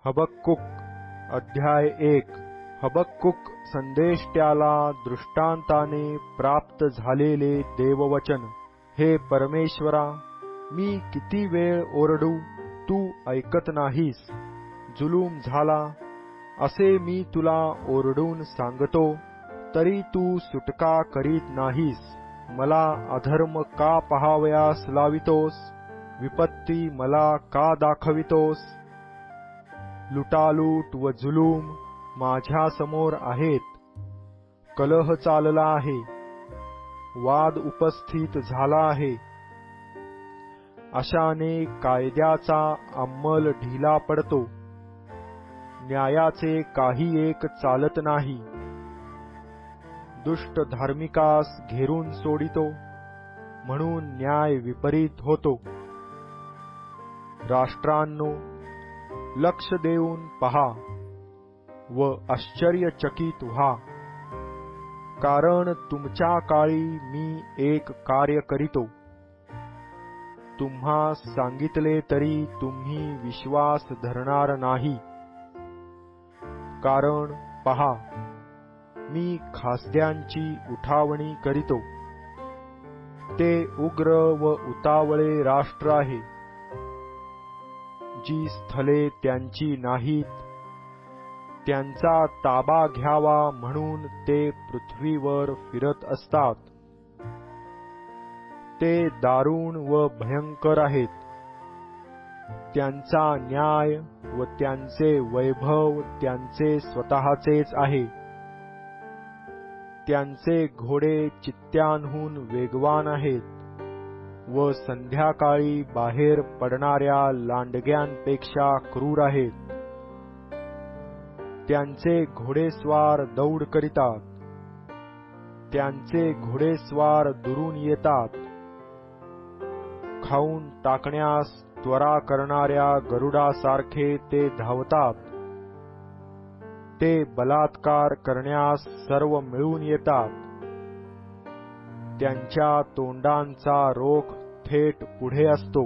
हबक्कुक अध्याय 1 हबक्कुक संदेश त्याला दृष्टांताने प्राप्त झालेले देववचन. हे परमेश्वरा, मी किती वेळ ओरडू, तू ऐकत नाहीस. जुलूम झाला असे मी तुला ओरडून सांगतो, तरी तू सुटका करीत नाहीस. मला अधर्म का पहावयास लावितोस? विपत्ती मला का दाखवितोस? लुटालूट व जुलूम माझ्या समोर आहेत. कलह चालला आहे, वाद उपस्थित झाला आहे. अशाने कायद्याचा अंमल ढिला पडतो, न्यायाचे काही एक चालत नाही. दुष्ट धार्मिकास घेरून सोडितो, म्हणून न्याय विपरीत होतो. राष्ट्रांनो, लक्ष देऊन पहा व आश्चर्यचकित व्हा, कारण तुमच्या काळी मी एक कार्य करीतो. तुम्हा सांगितले तरी तुम्ही विश्वास धरणार नाही. कारण पहा, मी खासद्यांची उठावणी करीतो. ते उग्र व उतावळे राष्ट्र आहे. जी स्थले त्यांची नाहीत, त्यांचा ताबा घ्यावा म्हणून ते पृथ्वीवर फिरत असतात. ते दारुण व भयंकर आहेत. त्यांचा न्याय व त्यांचे वैभव त्यांचे स्वतःचेच आहे. त्यांचे घोडे चित्त्यांहून वेगवान आहेत व संध्याकाळी बाहेर पडणाऱ्या लांडग्यांपेक्षा क्रूर आहेत. त्यांचे घोडेस्वार दौड करीतात. त्यांचे घोडेस्वार दुरून येतात. खाऊन टाकण्यास त्वरा करणाऱ्या गरुडासारखे ते धावतात. ते बलात्कार करण्यास सर्व मिळून येतात. त्यांच्या तोंडांचा रोख थेट पुढे असतो.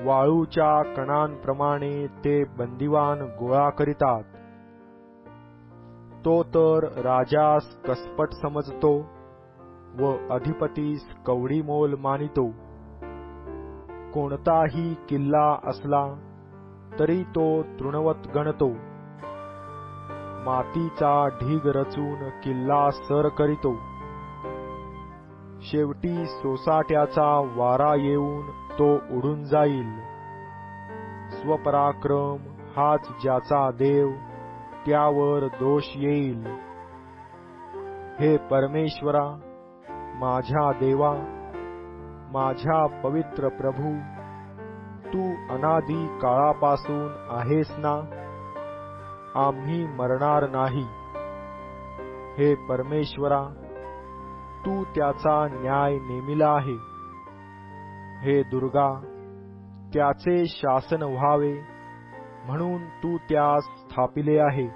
वाळूच्या कणांप्रमाणे ते बंदिवान गोळा करीतात. तो तर राजास कसपट समजतो व अधिपतीस कवडीमोल मानितो. कोणताही किल्ला असला तरी तो तृणवत गणतो. मातीचा ढीग रचून किल्ला सर करीतो. शेवटी सोसाट्याचा वारा येऊन तो उडून जाईल. स्वपराक्रम हाच ज्याचा देव, त्यावर दोष येईल. हे परमेश्वरा, माझ्या देवा, माझ्या पवित्र प्रभू, तू अनादी काळापासून आहेस ना? आम्ही मरणार नाही. हे परमेश्वरा, तू त्याचा न्याय नेमिला आहे. हे दुर्गा, त्याचे शासन व्हावे म्हणून तू त्यास स्थापिले आहे.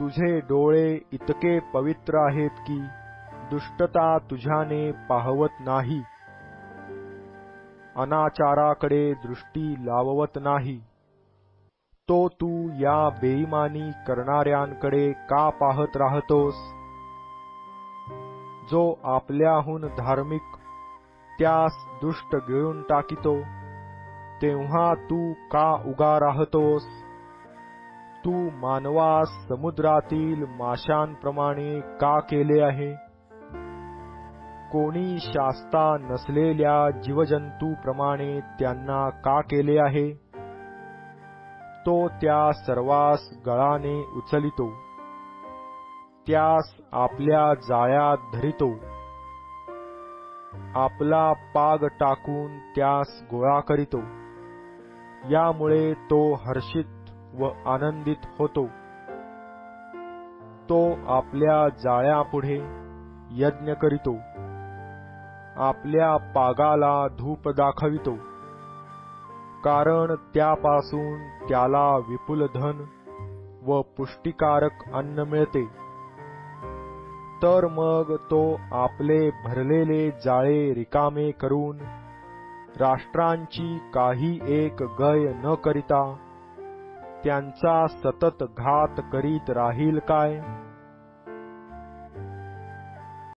तुझे डोळे इतके पवित्र आहेत की दुष्टता तुझ्याने पाहवत नाही. अनाचाराकडे दृष्टी लावत नाही. तो तू या बेईमानी करणाऱ्यांकडे का पाहत राहतोस? जो आपल्याहून धार्मिक त्यास दुष्ट गिळून टाकितो, तेव्हा तू का उगा राहतोस? तू मानवास समुद्रातील माशांप्रमाणे का केले आहे? कोणी शास्ता नसलेल्या जीवजंतूप्रमाणे त्यांना का केले आहे? तो त्या सर्वास गळाने उचलितो. त्यास आपल्या जाळ्यात धरितो. आपला पाग टाकून त्यास गोळा करीतो. यामुळे तो हर्षित व आनंदित होतो. तो आपल्या जाळ्यापुढे यज्ञ करीतो. आपल्या पागाला धूप दाखवितो, कारण त्यापासून त्याला विपुल धन व पुष्टिकारक अन्न मिळते. तर मग तो आपले भरलेले जाळे रिकामे करून राष्ट्रांची काही एक गय न करिता त्यांचा सतत घात करीत राहील काय?